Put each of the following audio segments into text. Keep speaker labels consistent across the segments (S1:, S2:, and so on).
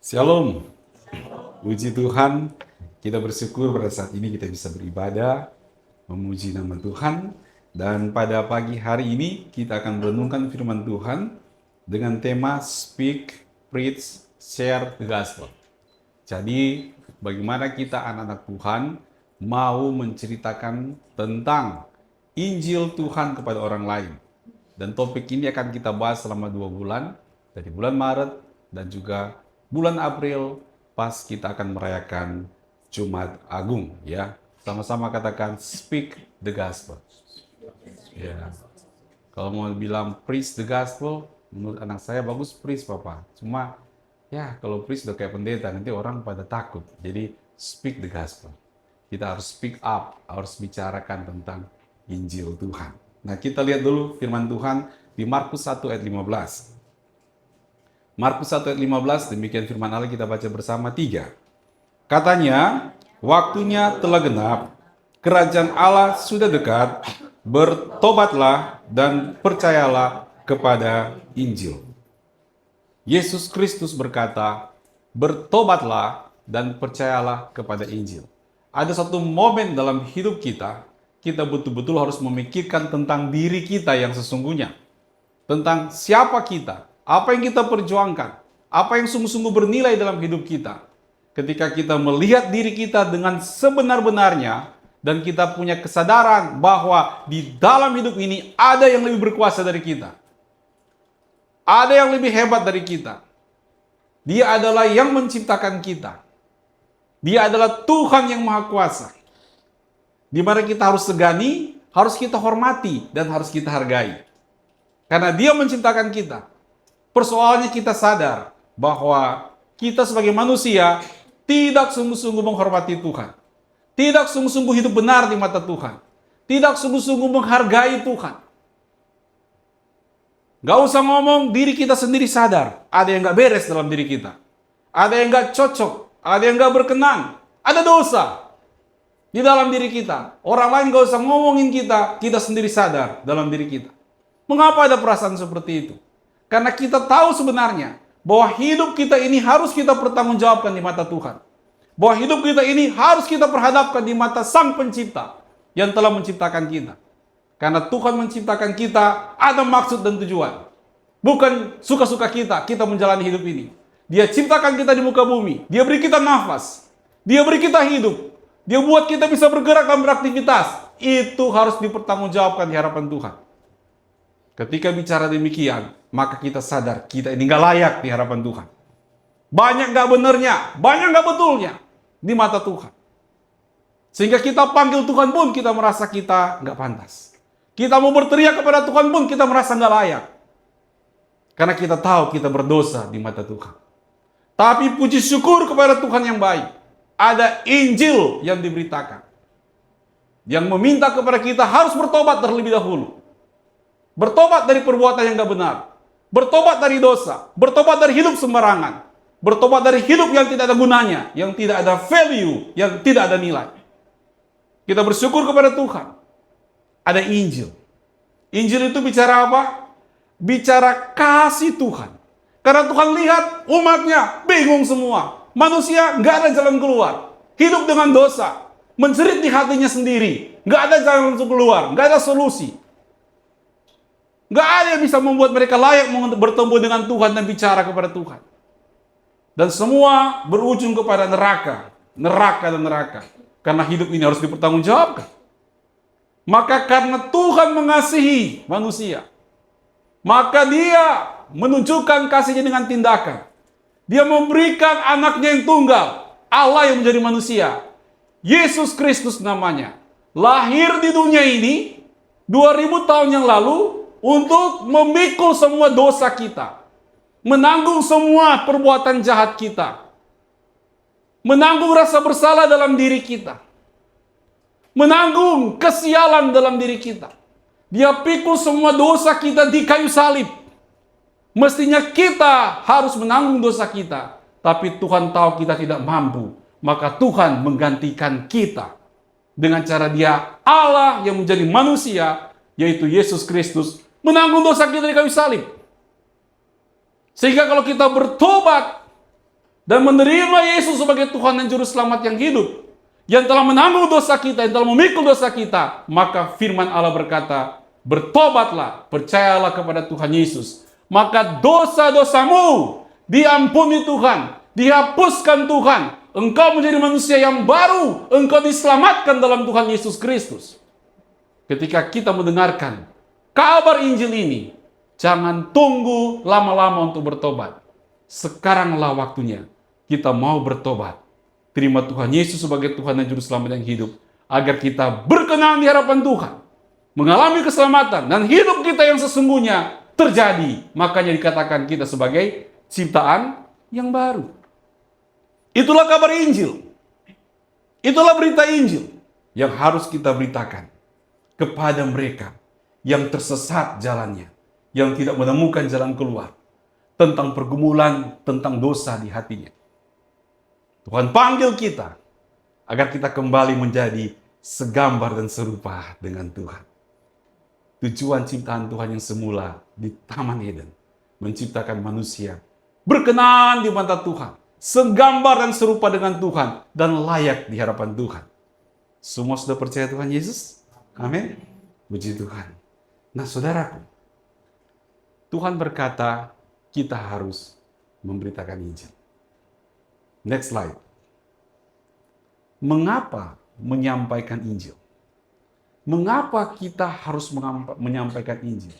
S1: Shalom, puji Tuhan, kita bersyukur pada saat ini kita bisa beribadah, memuji nama Tuhan, dan pada pagi hari ini kita akan merenungkan firman Tuhan dengan tema Speak, Preach, Share the Gospel. Jadi, bagaimana kita anak-anak Tuhan mau menceritakan tentang Injil Tuhan kepada orang lain. Dan topik ini akan kita bahas selama 2 bulan, dari bulan Maret dan juga bulan April, pas kita akan merayakan Jumat Agung, ya. Sama-sama katakan speak the gospel. Ya. Kalau mau bilang preach the gospel, menurut anak saya bagus preach papa. Cuma ya kalau preach udah kayak pendeta, nanti orang pada takut. Jadi speak the gospel. Kita harus speak up, harus bicarakan tentang Injil Tuhan. Nah, kita lihat dulu firman Tuhan di Markus 1 ayat 15. Markus 1 ayat 15, demikian firman Allah, kita baca bersama 3. Katanya, waktunya telah genap, kerajaan Allah sudah dekat, bertobatlah dan percayalah kepada Injil. Yesus Kristus berkata, bertobatlah dan percayalah kepada Injil. Ada satu momen dalam hidup kita betul-betul harus memikirkan tentang diri kita yang sesungguhnya. Tentang siapa kita, apa yang kita perjuangkan, apa yang sungguh-sungguh bernilai dalam hidup kita. Ketika kita melihat diri kita dengan sebenar-benarnya, dan kita punya kesadaran bahwa di dalam hidup ini ada yang lebih berkuasa dari kita. Ada yang lebih hebat dari kita. Dia adalah yang menciptakan kita. Dia adalah Tuhan yang Maha Kuasa. Di mana kita harus segani, harus kita hormati, dan harus kita hargai. Karena Dia menciptakan kita. Persoalannya kita sadar bahwa kita sebagai manusia tidak sungguh-sungguh menghormati Tuhan. Tidak sungguh-sungguh hidup benar di mata Tuhan. Tidak sungguh-sungguh menghargai Tuhan. Gak usah ngomong, diri kita sendiri sadar. Ada yang gak beres dalam diri kita. Ada yang gak cocok. Ada yang gak berkenan. Ada dosa di dalam diri kita. Orang lain gak usah ngomongin kita sendiri sadar dalam diri kita. Mengapa ada perasaan seperti itu? Karena kita tahu sebenarnya bahwa hidup kita ini harus kita pertanggungjawabkan di mata Tuhan. Bahwa hidup kita ini harus kita perhadapkan di mata Sang Pencipta yang telah menciptakan kita. Karena Tuhan menciptakan kita ada maksud dan tujuan. Bukan suka-suka kita menjalani hidup ini. Dia ciptakan kita di muka bumi. Dia beri kita nafas. Dia beri kita hidup. Dia buat kita bisa bergerak dan beraktivitas. Itu harus dipertanggungjawabkan di hadapan Tuhan. Ketika bicara demikian, maka kita sadar kita ini gak layak di hadapan Tuhan. Banyak gak benernya, banyak gak betulnya di mata Tuhan. Sehingga kita panggil Tuhan pun kita merasa kita gak pantas. Kita mau berteriak kepada Tuhan pun kita merasa gak layak. Karena kita tahu kita berdosa di mata Tuhan. Tapi puji syukur kepada Tuhan yang baik. Ada Injil yang diberitakan. Yang meminta kepada kita harus bertobat terlebih dahulu. Bertobat dari perbuatan yang gak benar. Bertobat dari dosa. Bertobat dari hidup sembarangan. Bertobat dari hidup yang tidak ada gunanya. Yang tidak ada value. Yang tidak ada nilai. Kita bersyukur kepada Tuhan. Ada Injil. Injil itu bicara apa? Bicara kasih Tuhan. Karena Tuhan lihat umatnya bingung semua. Manusia gak ada jalan keluar. Hidup dengan dosa. Menjerit di hatinya sendiri. Gak ada jalan untuk keluar. Gak ada solusi. Gak ada yang bisa membuat mereka layak bertemu dengan Tuhan dan bicara kepada Tuhan. Dan semua berujung kepada neraka. Neraka dan neraka. Karena hidup ini harus dipertanggungjawabkan. Maka karena Tuhan mengasihi manusia, maka Dia menunjukkan kasihnya dengan tindakan. Dia memberikan anaknya yang tunggal, Allah yang menjadi manusia. Yesus Kristus namanya. Lahir di dunia ini 2000 tahun yang lalu untuk memikul semua dosa kita. Menanggung semua perbuatan jahat kita. Menanggung rasa bersalah dalam diri kita. Menanggung kesialan dalam diri kita. Dia pikul semua dosa kita di kayu salib. Mestinya kita harus menanggung dosa kita. Tapi Tuhan tahu kita tidak mampu. Maka Tuhan menggantikan kita. Dengan cara Dia Allah yang menjadi manusia. Yaitu Yesus Kristus. Menanggung dosa kita di kayu salib. Sehingga kalau kita bertobat, dan menerima Yesus sebagai Tuhan dan Juru Selamat yang hidup, yang telah menanggung dosa kita, yang telah memikul dosa kita, maka firman Allah berkata, bertobatlah, percayalah kepada Tuhan Yesus. Maka dosa-dosamu diampuni Tuhan, dihapuskan Tuhan. Engkau menjadi manusia yang baru, engkau diselamatkan dalam Tuhan Yesus Kristus. Ketika kita mendengarkan kabar Injil ini, jangan tunggu lama-lama untuk bertobat. Sekaranglah waktunya kita mau bertobat. Terima Tuhan Yesus sebagai Tuhan dan Juru Selamat yang hidup, agar kita berkenan di hadapan Tuhan, mengalami keselamatan, dan hidup kita yang sesungguhnya terjadi. Makanya dikatakan kita sebagai ciptaan yang baru. Itulah kabar Injil. Itulah berita Injil yang harus kita beritakan kepada mereka yang tersesat jalannya, yang tidak menemukan jalan keluar, tentang pergumulan, tentang dosa di hatinya. Tuhan panggil kita agar kita kembali menjadi segambar dan serupa dengan Tuhan. Tujuan ciptaan Tuhan yang semula di Taman Eden, menciptakan manusia berkenan di mata Tuhan, segambar dan serupa dengan Tuhan, dan layak di hadapan Tuhan. Semua sudah percaya Tuhan Yesus? Amin. Puji Tuhan. Nah, saudaraku, Tuhan berkata kita harus memberitakan Injil. Next slide. Mengapa menyampaikan Injil? Mengapa kita harus menyampaikan Injil?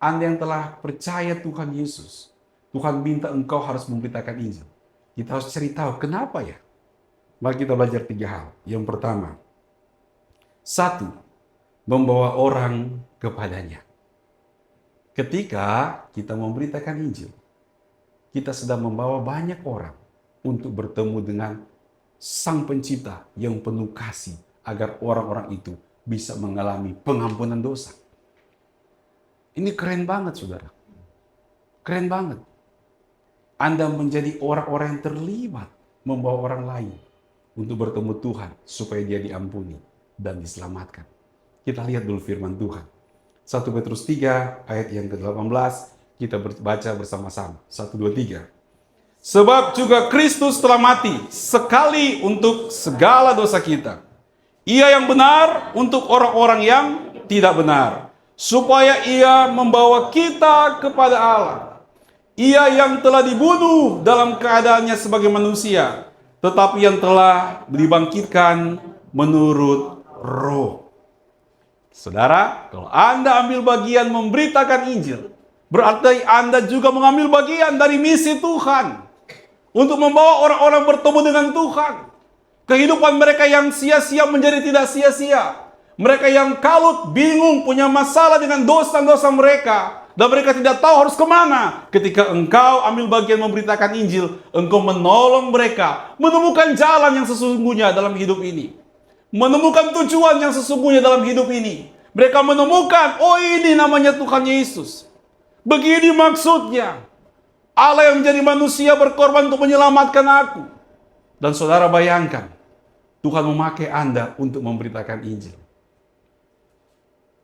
S1: Anda yang telah percaya Tuhan Yesus, Tuhan minta engkau harus memberitakan Injil. Kita harus cari tahu kenapa ya. Mari kita belajar 3 hal. Yang pertama, 1, membawa orang kepadanya. Ketika kita memberitakan Injil, kita sedang membawa banyak orang untuk bertemu dengan Sang Pencipta yang penuh kasih, agar orang-orang itu bisa mengalami pengampunan dosa. Ini keren banget, saudara. Keren banget. Anda menjadi orang-orang yang terlibat membawa orang lain untuk bertemu Tuhan supaya dia diampuni dan diselamatkan. Kita lihat dulu firman Tuhan. 1 Petrus 3 ayat yang ke-18, kita baca bersama-sama. 1, 2, 3. Sebab juga Kristus telah mati sekali untuk segala dosa kita. Ia yang benar untuk orang-orang yang tidak benar, supaya ia membawa kita kepada Allah. Ia yang telah dibunuh dalam keadaannya sebagai manusia, tetapi yang telah dibangkitkan menurut roh. Saudara, kalau Anda ambil bagian memberitakan Injil, berarti Anda juga mengambil bagian dari misi Tuhan untuk membawa orang-orang bertemu dengan Tuhan. Kehidupan mereka yang sia-sia menjadi tidak sia-sia. Mereka yang kalut, bingung, punya masalah dengan dosa-dosa mereka, dan mereka tidak tahu harus kemana. Ketika engkau ambil bagian memberitakan Injil, engkau menolong mereka menemukan jalan yang sesungguhnya dalam hidup ini, menemukan tujuan yang sesungguhnya dalam hidup ini. Mereka menemukan, oh ini namanya Tuhan Yesus. Begini maksudnya. Allah yang menjadi manusia berkorban untuk menyelamatkan aku. Dan saudara bayangkan, Tuhan memakai Anda untuk memberitakan Injil.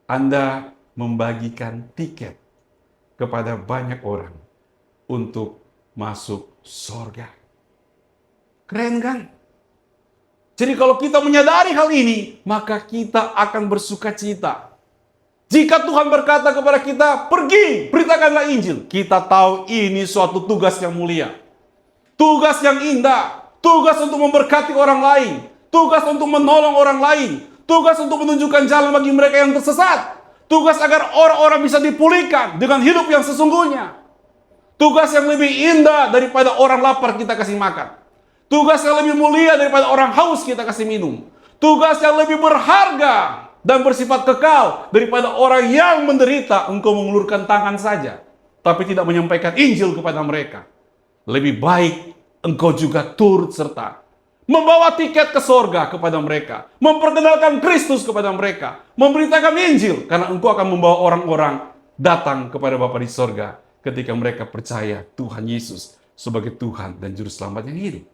S1: Anda membagikan tiket kepada banyak orang untuk masuk surga. Keren kan? Jadi kalau kita menyadari hal ini, maka kita akan bersuka cita. Jika Tuhan berkata kepada kita, pergi, beritakanlah Injil. Kita tahu ini suatu tugas yang mulia. Tugas yang indah. Tugas untuk memberkati orang lain. Tugas untuk menolong orang lain. Tugas untuk menunjukkan jalan bagi mereka yang tersesat. Tugas agar orang-orang bisa dipulihkan dengan hidup yang sesungguhnya. Tugas yang lebih indah daripada orang lapar kita kasih makan. Tugas yang lebih mulia daripada orang haus kita kasih minum. Tugas yang lebih berharga dan bersifat kekal daripada orang yang menderita engkau mengulurkan tangan saja, tapi tidak menyampaikan Injil kepada mereka. Lebih baik engkau juga turut serta, membawa tiket ke sorga kepada mereka, memperkenalkan Kristus kepada mereka, memberitakan Injil, karena engkau akan membawa orang-orang datang kepada Bapa di sorga ketika mereka percaya Tuhan Yesus sebagai Tuhan dan Juru Selamat yang hidup.